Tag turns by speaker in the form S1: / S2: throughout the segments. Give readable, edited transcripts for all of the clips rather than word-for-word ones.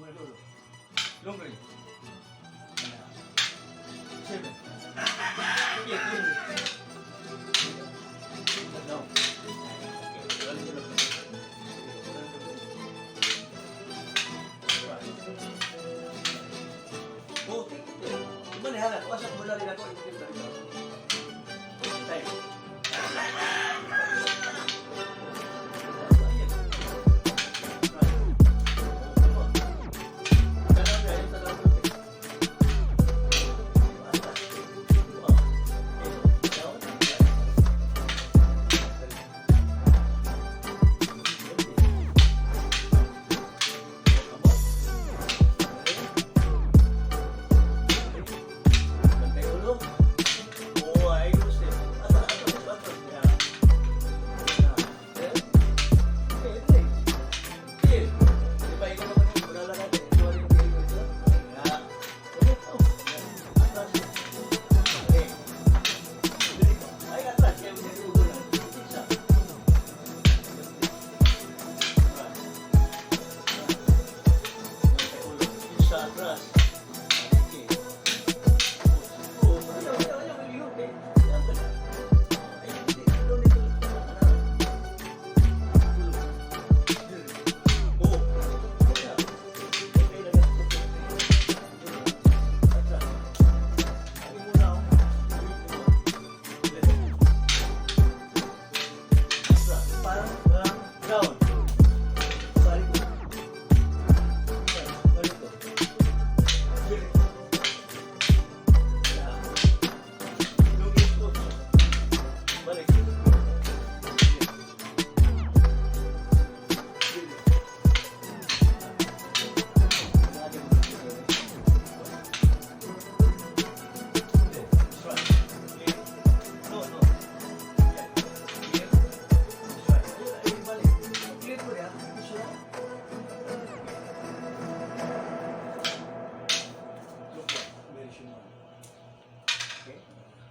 S1: Muna dulo. Long range. 7. 8. Long range. Down. Okay. Ulan dulo. Oh, gimana hal? Kuasa bola rin ako. Time.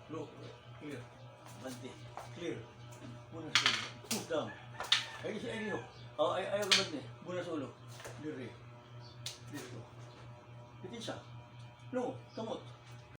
S1: Look, clear. Bante, clear. Muna sa ulo. Push down. Ay, ayaw. Ayaw ka bante. Muna sa ulo. Dire. Dito. Bitin siya. No, kamot.